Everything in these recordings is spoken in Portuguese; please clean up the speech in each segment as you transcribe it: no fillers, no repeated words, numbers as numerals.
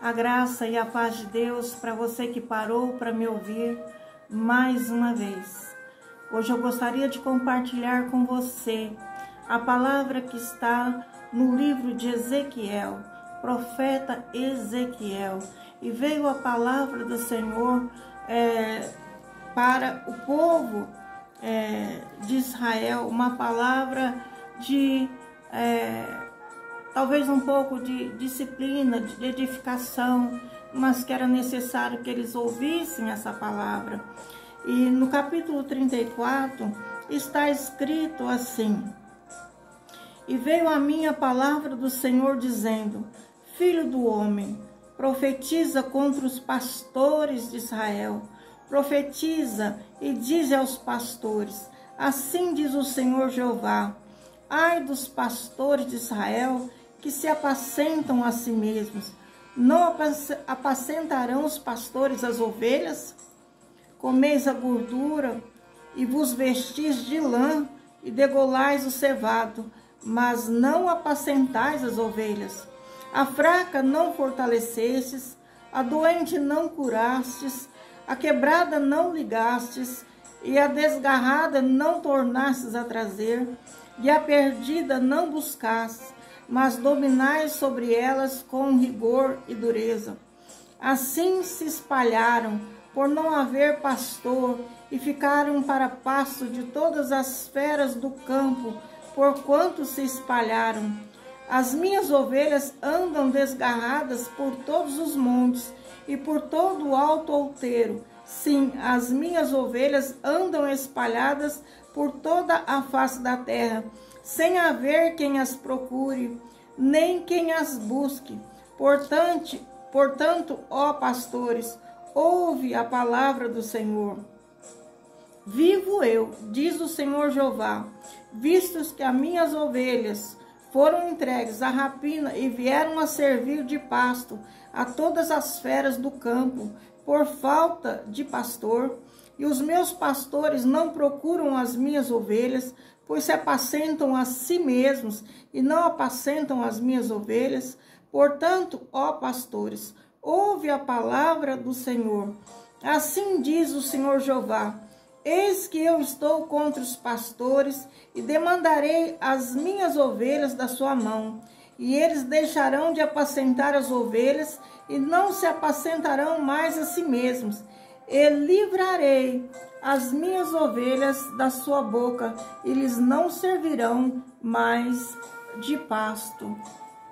A graça e a paz de Deus para você que parou para me ouvir mais uma vez. Hoje eu gostaria de compartilhar com você a palavra que está no livro de Ezequiel, profeta Ezequiel. E veio a palavra do Senhor para o povo de Israel, uma palavra de talvez um pouco de disciplina, de edificação, mas que era necessário que eles ouvissem essa palavra. E no capítulo 34 está escrito assim: E veio a mim a palavra do Senhor dizendo: Filho do homem, profetiza contra os pastores de Israel. Profetiza e dize aos pastores: Assim diz o Senhor Jeová: Ai dos pastores de Israel que se apacentam a si mesmos. Não apacentarão os pastores as ovelhas? Comeis a gordura e vos vestis de lã e degolais o cevado, mas não apacentais as ovelhas. A fraca não fortalecestes, a doente não curastes, a quebrada não ligastes, e a desgarrada não tornastes a trazer, e a perdida não buscastes, mas dominais sobre elas com rigor e dureza. Assim se espalharam, por não haver pastor, e ficaram para pasto de todas as feras do campo, porquanto se espalharam. As minhas ovelhas andam desgarradas por todos os montes e por todo o alto outeiro. Sim, as minhas ovelhas andam espalhadas por toda a face da terra, sem haver quem as procure, nem quem as busque. Portanto, ó pastores, ouve a palavra do Senhor. Vivo eu, diz o Senhor Jeová, vistos que as minhas ovelhas foram entregues à rapina e vieram a servir de pasto a todas as feras do campo, por falta de pastor, e os meus pastores não procuram as minhas ovelhas, pois se apacentam a si mesmos e não apacentam as minhas ovelhas. Portanto, ó pastores, ouve a palavra do Senhor. Assim diz o Senhor Jeová: Eis que eu estou contra os pastores e demandarei as minhas ovelhas da sua mão, e eles deixarão de apacentar as ovelhas e não se apacentarão mais a si mesmos. E livrarei as minhas ovelhas da sua boca, e lhes não servirão mais de pasto.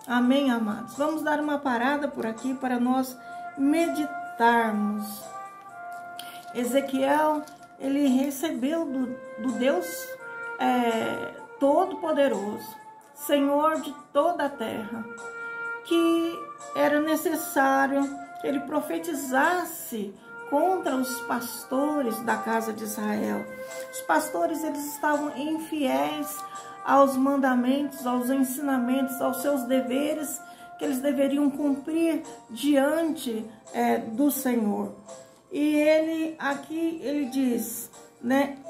Amém, amados? Vamos dar uma parada por aqui para nós meditarmos. Ezequiel, ele recebeu do Deus Todo-Poderoso, Senhor de toda a terra, que era necessário que ele profetizasse contra os pastores da casa de Israel. Os pastores, eles estavam infiéis aos mandamentos, aos ensinamentos, aos seus deveres que eles deveriam cumprir diante do Senhor. E ele diz,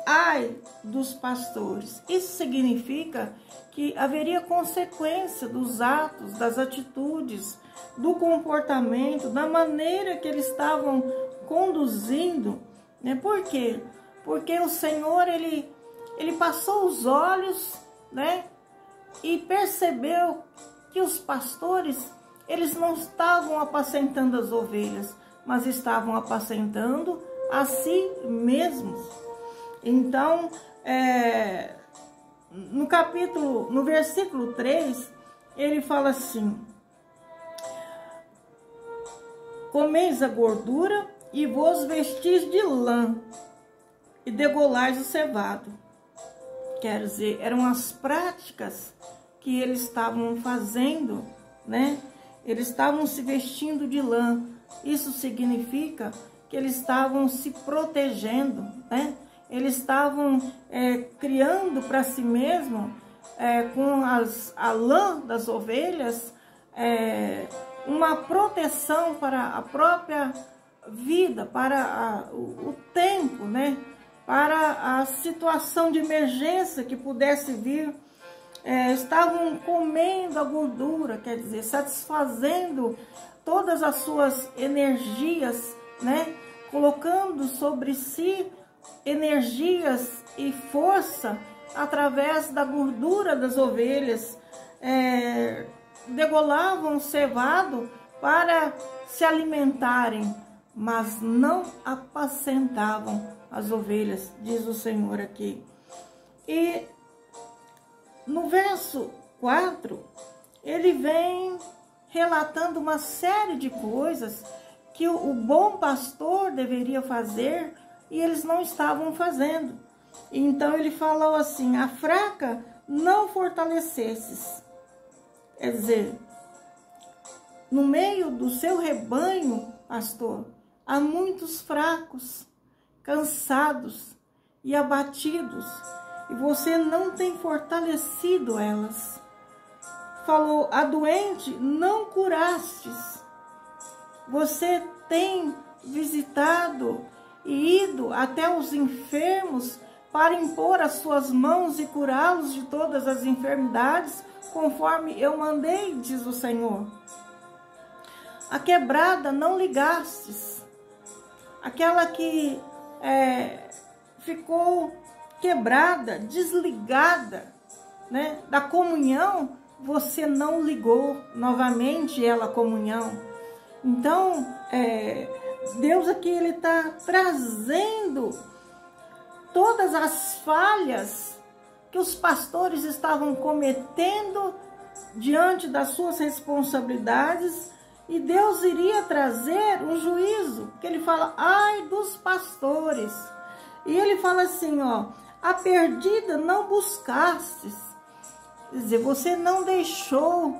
ai dos pastores. Isso significa que haveria consequência dos atos, das atitudes, do comportamento, da maneira que eles estavam conduzindo. Por quê? Porque o Senhor, ele passou os olhos, e percebeu que os pastores, eles não estavam apacentando as ovelhas, mas estavam apacentando a si mesmos. Então, no versículo 3, ele fala assim: Comeis a gordura e vos vestis de lã e degolais o cevado. Quer dizer, eram as práticas que eles estavam fazendo, Eles estavam se vestindo de lã. Isso significa que eles estavam se protegendo, Eles estavam criando para si mesmo, com a lã das ovelhas, uma proteção para a própria vida, para o tempo, para a situação de emergência que pudesse vir. estavam comendo a gordura, quer dizer, satisfazendo todas as suas energias, né? Colocando sobre si energias e força através da gordura das ovelhas, degolavam o cevado para se alimentarem, mas não apacentavam as ovelhas, diz o Senhor aqui. E no verso 4, ele vem relatando uma série de coisas que o bom pastor deveria fazer e eles não estavam fazendo. Então ele falou assim: a fraca não fortalecesses. Quer dizer, no meio do seu rebanho, pastor, há muitos fracos, cansados e abatidos, e você não tem fortalecido elas. Falou: a doente não curastes. Você tem visitado e ido até os enfermos para impor as suas mãos e curá-los de todas as enfermidades, conforme eu mandei, diz o Senhor. A quebrada não ligastes. Aquela que ficou quebrada, desligada, né, da comunhão, você não ligou novamente ela à comunhão. Então, Deus aqui, ele está trazendo todas as falhas que os pastores estavam cometendo diante das suas responsabilidades, e Deus iria trazer um juízo, que ele fala: ai dos pastores. E ele fala assim, ó: a perdida não buscastes. Quer dizer, você não deixou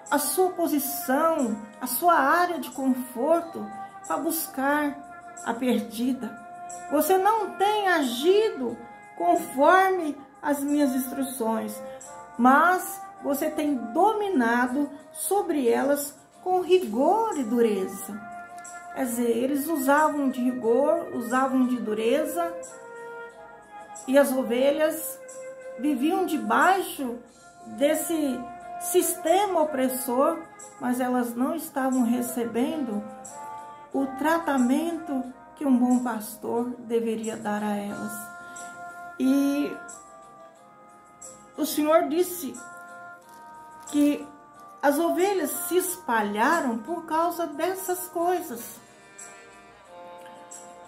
a sua posição, a sua área de conforto para buscar a perdida. Você não tem agido conforme as minhas instruções, mas você tem dominado sobre elas com rigor e dureza. Quer dizer, eles usavam de rigor, usavam de dureza, e as ovelhas viviam debaixo desse sistema opressor, mas elas não estavam recebendo o tratamento que um bom pastor deveria dar a elas. E o Senhor disse que as ovelhas se espalharam por causa dessas coisas.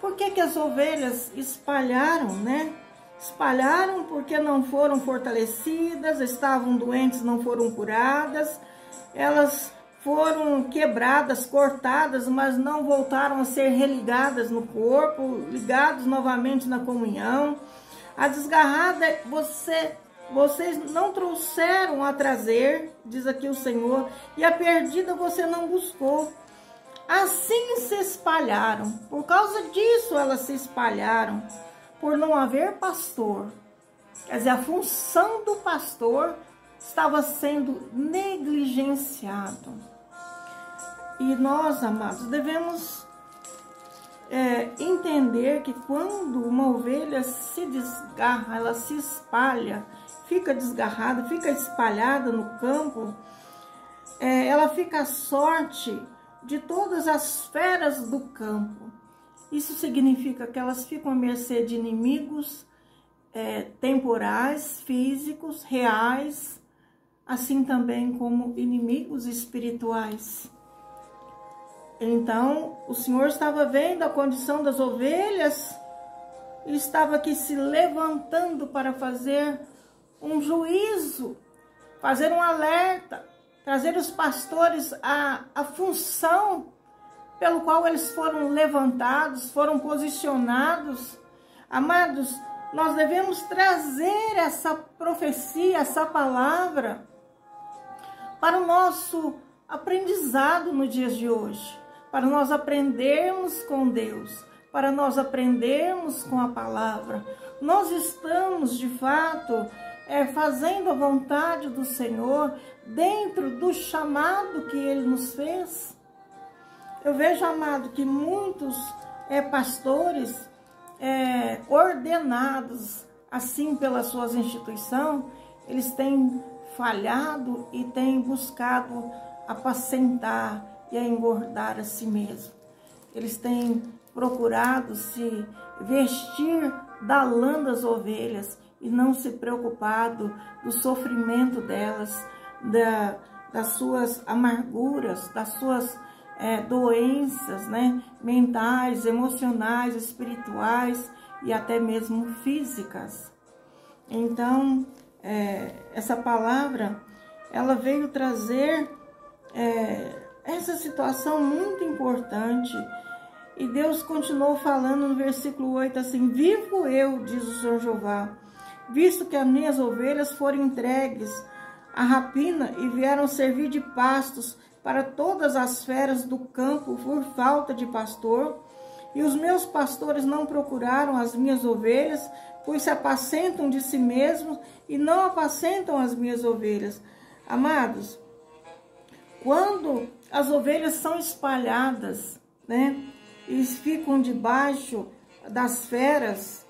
Por que as ovelhas espalharam, né? Espalharam porque não foram fortalecidas, estavam doentes, não foram curadas, elas foram quebradas, cortadas, mas não voltaram a ser religadas no corpo, ligados novamente na comunhão. A desgarrada, vocês não trouxeram a trazer, diz aqui o Senhor, e a perdida você não buscou. Assim se espalharam, por causa disso elas se espalharam, por não haver pastor. Quer dizer, a função do pastor estava sendo negligenciado. E nós, amados, devemos entender que quando uma ovelha se desgarra, ela se espalha, fica desgarrada, fica espalhada no campo, ela fica à sorte de todas as feras do campo. Isso significa que elas ficam à mercê de inimigos temporais, físicos, reais, assim também como inimigos espirituais. Então, o Senhor estava vendo a condição das ovelhas e estava aqui se levantando para fazer um juízo, fazer um alerta, trazer os pastores à função pelo qual eles foram levantados, foram posicionados. Amados, nós devemos trazer essa profecia, essa palavra para o nosso aprendizado no dia de hoje, para nós aprendermos com Deus, para nós aprendermos com a palavra. Nós estamos, de fato, fazendo a vontade do Senhor dentro do chamado que Ele nos fez. Eu vejo, amado, que muitos pastores ordenados assim pelas suas instituições, eles têm falhado e têm buscado apacentar e engordar a si mesmo. Eles têm procurado se vestir da lã das ovelhas e não se preocupado do sofrimento delas, das suas amarguras, das suas doenças, né, mentais, emocionais, espirituais e até mesmo físicas. Então, essa palavra, ela veio trazer essa situação muito importante. E Deus continuou falando no versículo 8 assim: vivo eu, diz o Senhor Jeová, visto que as minhas ovelhas foram entregues à rapina e vieram servir de pastos para todas as feras do campo por falta de pastor, e os meus pastores não procuraram as minhas ovelhas, pois se apacentam de si mesmos e não apacentam as minhas ovelhas. Amados, quando as ovelhas são espalhadas, né, e ficam debaixo das feras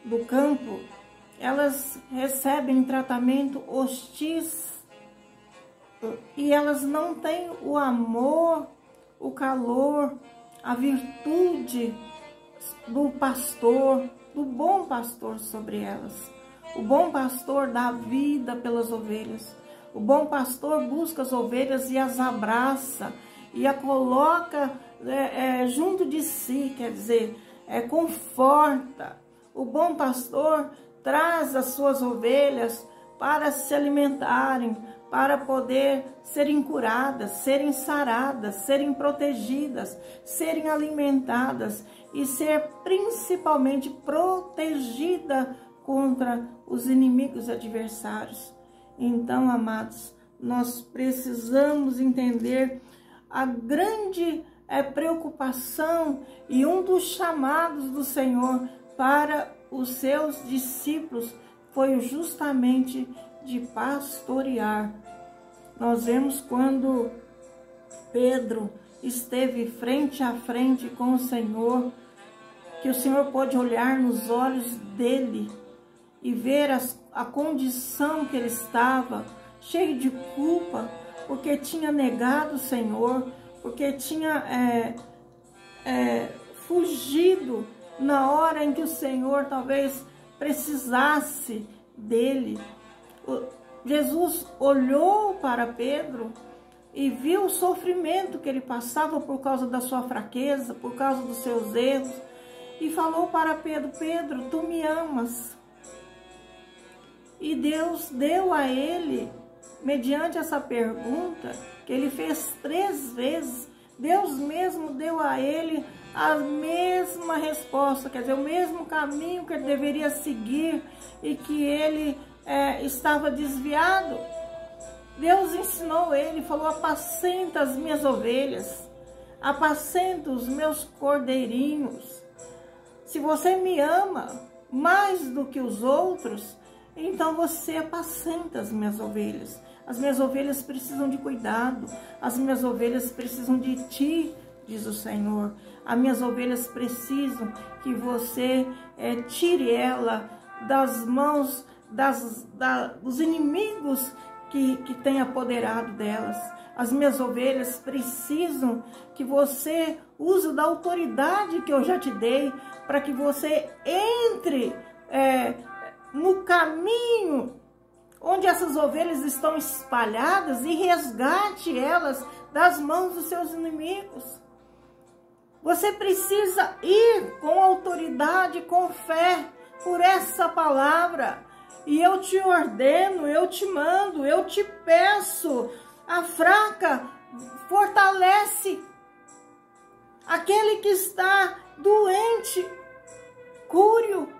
do campo, elas recebem tratamento hostis e elas não têm o amor, o calor, a virtude do pastor, do bom pastor sobre elas. O bom pastor dá vida pelas ovelhas. O bom pastor busca as ovelhas e as abraça e a coloca junto de si, quer dizer, conforta. O bom pastor traz as suas ovelhas para se alimentarem, para poder serem curadas, serem saradas, serem protegidas, serem alimentadas e ser principalmente protegida contra os inimigos adversários. Então, amados, nós precisamos entender a grande preocupação e um dos chamados do Senhor para os seus discípulos foi justamente de pastorear. Nós vemos quando Pedro esteve frente a frente com o Senhor, que o Senhor pôde olhar nos olhos dele e ver a condição que ele estava, cheio de culpa, porque tinha negado o Senhor, porque tinha fugido na hora em que o Senhor talvez precisasse dele. Jesus olhou para Pedro e viu o sofrimento que ele passava por causa da sua fraqueza, por causa dos seus erros, e falou para Pedro: Pedro, tu me amas? E Deus deu a ele, mediante essa pergunta, que ele fez 3 vezes, Deus mesmo deu a ele a mesma resposta, quer dizer, o mesmo caminho que ele deveria seguir e que ele estava desviado. Deus ensinou ele, falou: apacenta as minhas ovelhas, apacenta os meus cordeirinhos. Se você me ama mais do que os outros, então você apacenta as minhas ovelhas. As minhas ovelhas precisam de cuidado, as minhas ovelhas precisam de ti, diz o Senhor. As minhas ovelhas precisam que você tire ela das mãos dos inimigos que têm apoderado delas. As minhas ovelhas precisam que você use da autoridade que eu já te dei, para que você entre no caminho onde essas ovelhas estão espalhadas e resgate elas das mãos dos seus inimigos. Você precisa ir com autoridade, com fé, por essa palavra. E eu te ordeno, eu te mando, eu te peço. A fraca fortalece. Aquele que está doente, cure-o.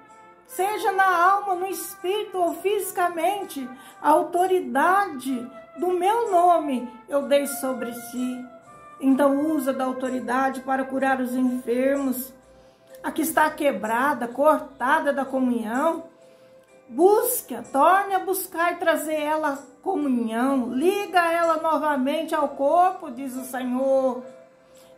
Seja na alma, no espírito ou fisicamente, a autoridade do meu nome eu dei sobre ti. Então usa da autoridade para curar os enfermos. A que está quebrada, cortada da comunhão, busque, torne a buscar e trazer ela à comunhão. Liga ela novamente ao corpo, diz o Senhor.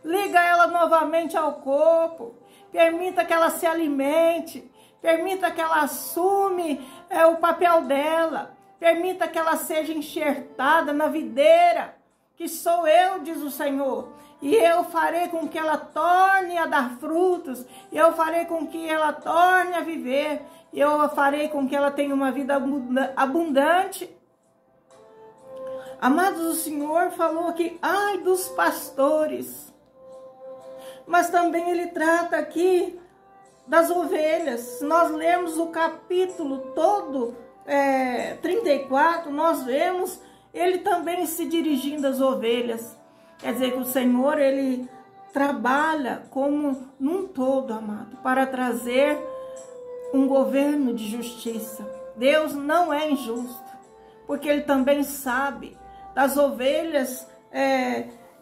Liga ela novamente ao corpo. Permita que ela se alimente. permita que ela assume o papel dela, permita que ela seja enxertada na videira, que sou eu, diz o Senhor, e eu farei com que ela torne a dar frutos, e eu farei com que ela torne a viver, e eu farei com que ela tenha uma vida abundante. Amados, o Senhor falou que ai dos pastores, mas também Ele trata aqui das ovelhas. Se nós lermos o capítulo todo, 34, nós vemos Ele também se dirigindo às ovelhas. Quer dizer que o Senhor, Ele trabalha como num todo, amado, para trazer um governo de justiça. Deus não é injusto, porque Ele também sabe das ovelhas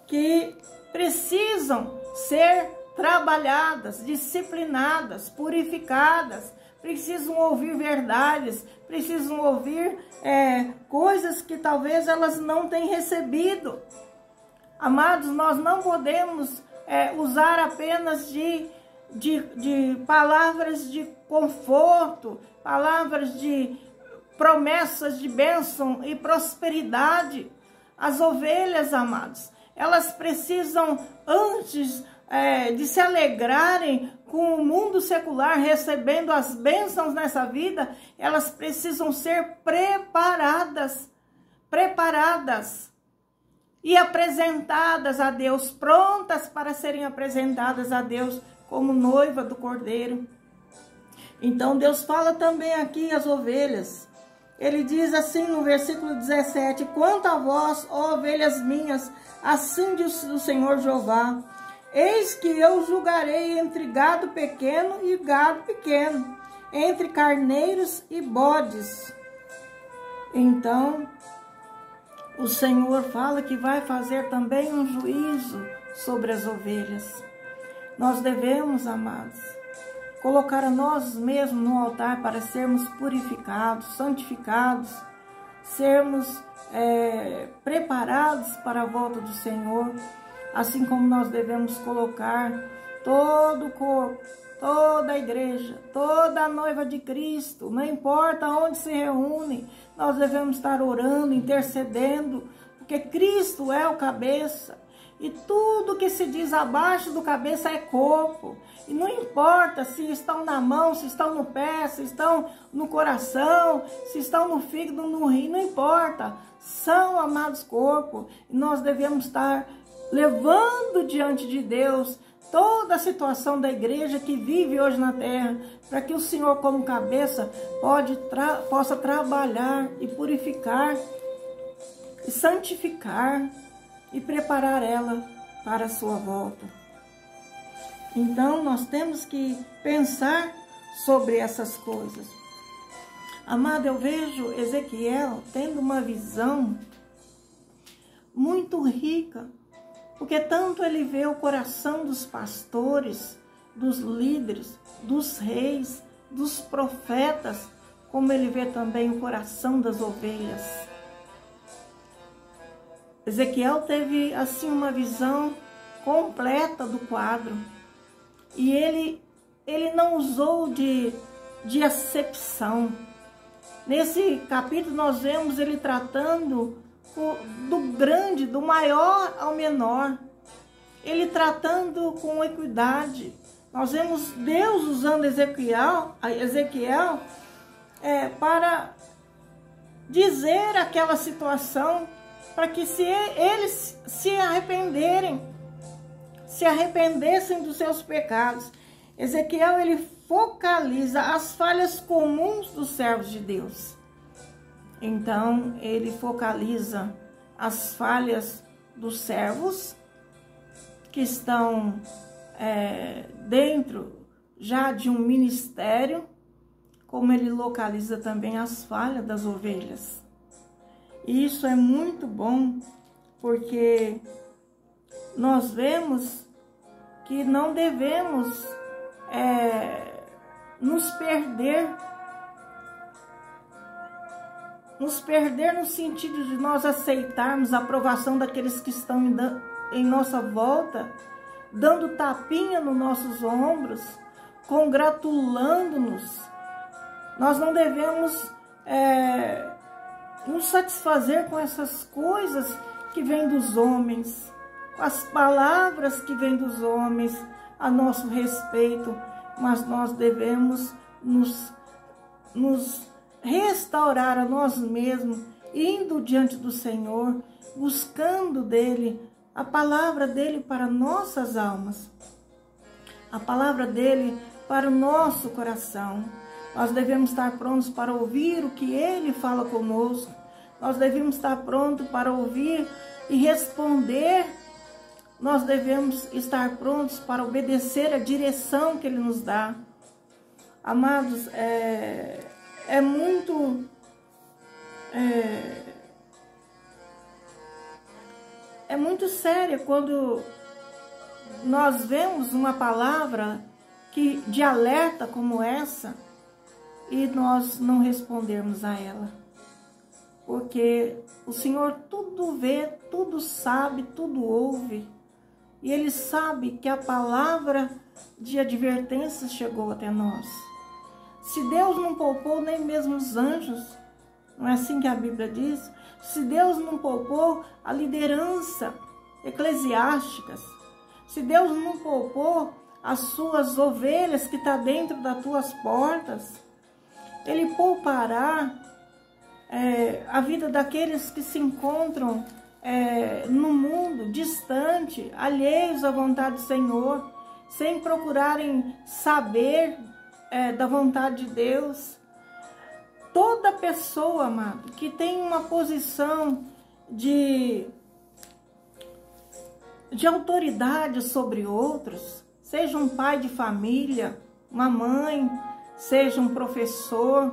que precisam ser trabalhadas, disciplinadas, purificadas, precisam ouvir verdades, precisam ouvir coisas que talvez elas não tenham recebido. Amados, nós não podemos usar apenas de palavras de conforto, palavras de promessas de bênção e prosperidade. As ovelhas, amados, elas precisam, antes de se alegrarem com o mundo secular, recebendo as bênçãos nessa vida, elas precisam ser preparadas e apresentadas a Deus, prontas para serem apresentadas a Deus como noiva do Cordeiro. Então Deus fala também aqui às ovelhas. Ele diz assim no versículo 17: quanto a vós, ó ovelhas minhas, assim diz o Senhor Jeová, eis que eu julgarei entre gado pequeno e gado pequeno, entre carneiros e bodes. Então, o Senhor fala que vai fazer também um juízo sobre as ovelhas. Nós devemos, amados, colocar a nós mesmos no altar para sermos purificados, santificados, sermos preparados para a volta do Senhor, assim como nós devemos colocar todo o corpo, toda a igreja, toda a noiva de Cristo, não importa onde se reúne, nós devemos estar orando, intercedendo, porque Cristo é o cabeça, e tudo que se diz abaixo do cabeça é corpo. E não importa se estão na mão, se estão no pé, se estão no coração, se estão no fígado, no rim, não importa. São amados corpos. E nós devemos estar levando diante de Deus toda a situação da igreja que vive hoje na terra, para que o Senhor, como cabeça, possa trabalhar e purificar e santificar e preparar ela para a sua volta. Então, nós temos que pensar sobre essas coisas. Amado, eu vejo Ezequiel tendo uma visão muito rica, porque tanto ele vê o coração dos pastores, dos líderes, dos reis, dos profetas, como ele vê também o coração das ovelhas. Ezequiel teve assim uma visão completa do quadro. E ele não usou de acepção. Nesse capítulo nós vemos ele tratando do grande, do maior ao menor. Ele tratando com equidade. Nós vemos Deus usando Ezequiel para dizer aquela situação, para que se eles se arrependessem dos seus pecados. Ezequiel, ele focaliza as falhas comuns dos servos de Deus. Então, ele focaliza as falhas dos servos que estão dentro já de um ministério, como ele localiza também as falhas das ovelhas. E isso é muito bom, porque nós vemos que não devemos nos perder no sentido de nós aceitarmos a aprovação daqueles que estão em nossa volta, dando tapinha nos nossos ombros, congratulando-nos. Nós não devemos nos satisfazer com essas coisas que vêm dos homens, com as palavras que vêm dos homens a nosso respeito, mas nós devemos nos restaurar a nós mesmos, indo diante do Senhor, buscando dele, a palavra dele para nossas almas, a palavra dele para o nosso coração. Nós devemos estar prontos para ouvir o que ele fala conosco. Nós devemos estar prontos para ouvir e responder. Nós devemos estar prontos para obedecer a direção que ele nos dá. Amados, é muito sério quando nós vemos uma palavra de alerta como essa e nós não respondermos a ela. Porque o Senhor tudo vê, tudo sabe, tudo ouve. E Ele sabe que a palavra de advertência chegou até nós. Se Deus não poupou nem mesmo os anjos, não é assim que a Bíblia diz? Se Deus não poupou a liderança eclesiásticas, se Deus não poupou as suas ovelhas que estão dentro das tuas portas, Ele poupará a vida daqueles que se encontram no mundo, distante, alheios à vontade do Senhor, sem procurarem saber da vontade de Deus. Toda pessoa, amado, que tem uma posição de autoridade sobre outros, seja um pai de família, uma mãe, seja um professor,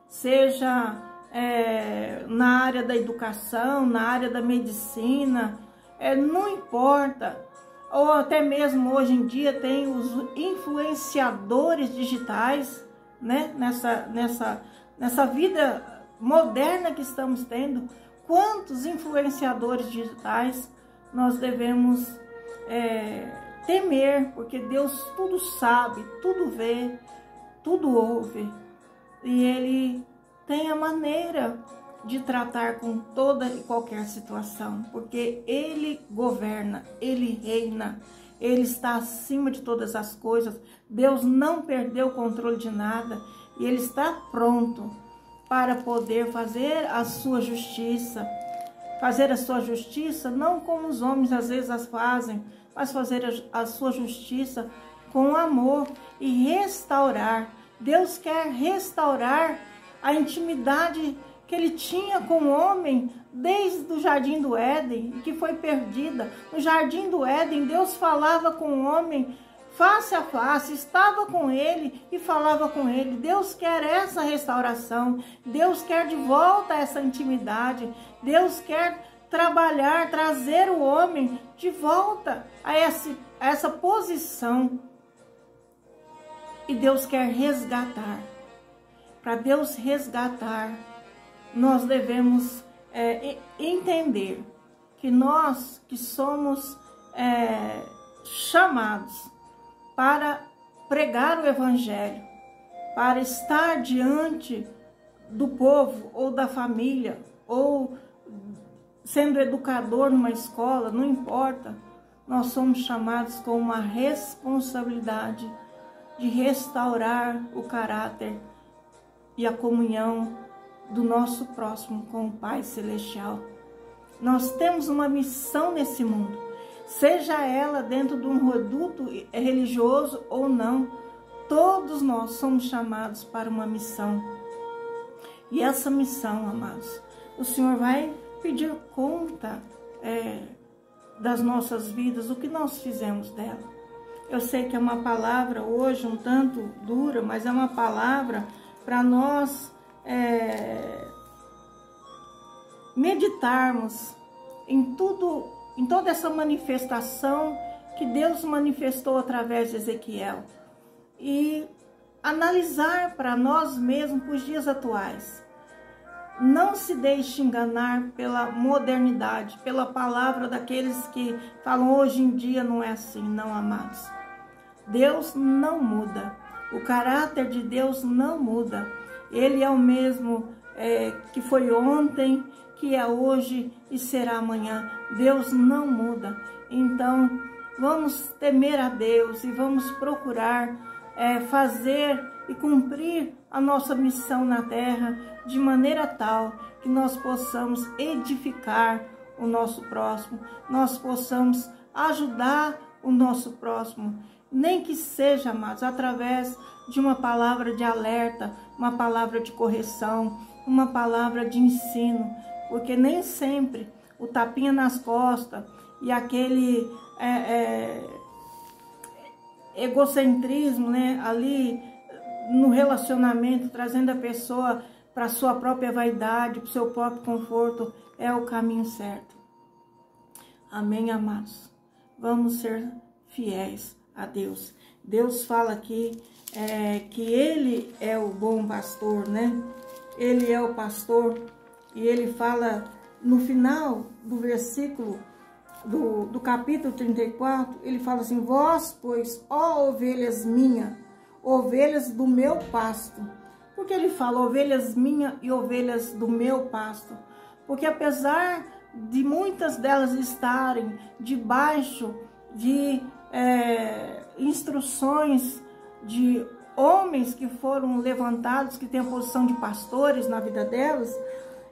seja na área da educação, na área da medicina, não importa. Ou até mesmo hoje em dia tem os influenciadores digitais, né? Nessa vida moderna que estamos tendo, quantos influenciadores digitais nós devemos temer, porque Deus tudo sabe, tudo vê, tudo ouve, e Ele tem a maneira de tratar com toda e qualquer situação, porque Ele governa, Ele reina, Ele está acima de todas as coisas. Deus não perdeu o controle de nada e Ele está pronto para poder fazer a sua justiça. Fazer a sua justiça não como os homens às vezes as fazem, mas fazer a sua justiça com amor e restaurar. Deus quer restaurar a intimidade que Ele tinha com o homem desde o Jardim do Éden, que foi perdida. No Jardim do Éden, Deus falava com o homem face a face, estava com ele e falava com ele. Deus quer essa restauração, Deus quer de volta essa intimidade, Deus quer trabalhar, trazer o homem de volta a essa posição. E Deus quer resgatar. Para Deus resgatar, nós devemos entender que nós que somos chamados para pregar o Evangelho, para estar diante do povo ou da família, ou sendo educador numa escola, não importa, nós somos chamados com uma responsabilidade de restaurar o caráter e a comunhão do nosso próximo com o Pai Celestial. Nós temos uma missão nesse mundo, seja ela dentro de um reduto religioso ou não, todos nós somos chamados para uma missão. E essa missão, amados, o Senhor vai pedir conta das nossas vidas, o que nós fizemos dela. Eu sei que é uma palavra hoje um tanto dura, mas é uma palavra para nós meditarmos em toda essa manifestação que Deus manifestou através de Ezequiel e analisar para nós mesmos para os dias atuais. Não se deixe enganar pela modernidade, pela palavra daqueles que falam hoje em dia não é assim, não, amados. Deus não muda. O caráter de Deus não muda. Ele é o mesmo que foi ontem, que é hoje e será amanhã. Deus não muda. Então, vamos temer a Deus e vamos procurar fazer e cumprir a nossa missão na terra de maneira tal que nós possamos edificar o nosso próximo, nós possamos ajudar o nosso próximo, nem que seja, amados, através de uma palavra de alerta, uma palavra de correção, uma palavra de ensino, porque nem sempre o tapinha nas costas e aquele egocentrismo, né, ali no relacionamento, trazendo a pessoa para a sua própria vaidade, para o seu próprio conforto, é o caminho certo. Amém, amados? Vamos ser fiéis a Deus. Deus fala aqui que Ele é o bom pastor, né? Ele é o pastor, e Ele fala no final do versículo do capítulo 34, Ele fala assim: vós, pois, ó ovelhas minhas, ovelhas do meu pasto. Por que Ele fala ovelhas minhas e ovelhas do meu pasto? Porque apesar de muitas delas estarem debaixo de instruções de homens que foram levantados, que têm a posição de pastores na vida delas,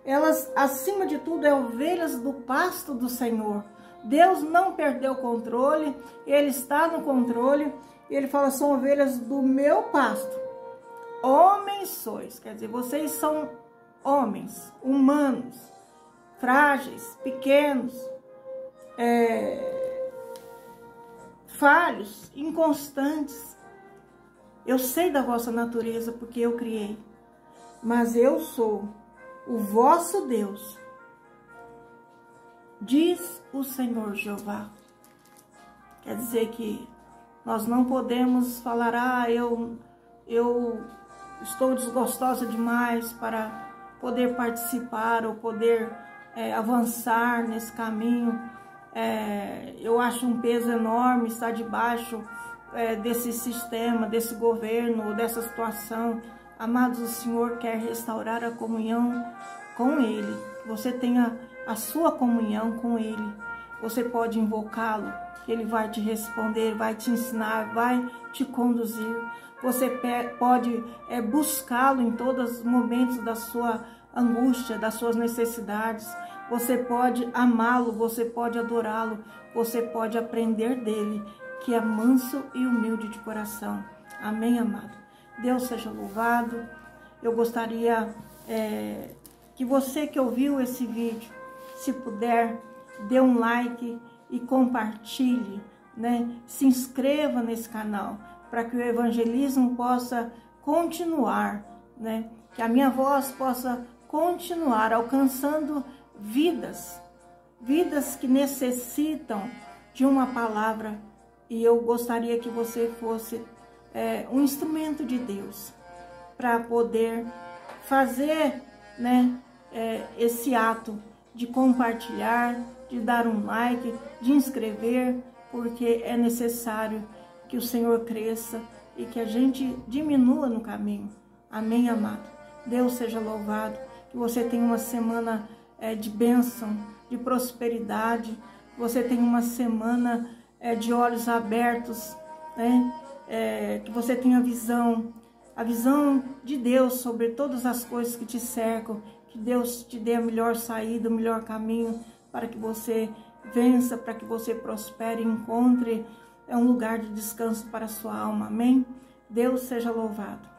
elas, acima de tudo, é ovelhas do pasto do Senhor. Deus não perdeu o controle, Ele está no controle. Ele fala, são ovelhas do meu pasto. Homens sois, quer dizer, vocês são homens, humanos, frágeis, pequenos, falhos, inconstantes. Eu sei da vossa natureza porque eu criei, mas eu sou o vosso Deus, diz o Senhor Jeová. Quer dizer que nós não podemos falar, eu estou desgostosa demais para poder participar ou poder avançar nesse caminho. Eu acho um peso enorme estar debaixo desse sistema, desse governo, dessa situação. Amados, o Senhor quer restaurar a comunhão com Ele. Você tenha a sua comunhão com Ele. Você pode invocá-lo, Ele vai te responder, vai te ensinar, vai te conduzir. Você pode buscá-lo em todos os momentos da sua angústia, das suas necessidades. Você pode amá-lo, você pode adorá-lo, você pode aprender dele, que é manso e humilde de coração. Amém, amado? Deus seja louvado. Eu gostaria que você que ouviu esse vídeo, se puder, dê um like e compartilhe, né? Se inscreva nesse canal, para que o evangelismo possa continuar, né? Que a minha voz possa continuar alcançando vidas que necessitam de uma palavra. E eu gostaria que você fosse um instrumento de Deus para poder fazer, né, esse ato de compartilhar, de dar um like, de inscrever, porque é necessário que o Senhor cresça e que a gente diminua no caminho. Amém, amado? Deus seja louvado, que você tenha uma semana de bênção, de prosperidade, que você tenha uma semana de olhos abertos, né? Que você tenha a visão de Deus sobre todas as coisas que te cercam, que Deus te dê a melhor saída, o melhor caminho, para que você vença, para que você prospere e encontre um lugar de descanso para a sua alma. Amém? Deus seja louvado.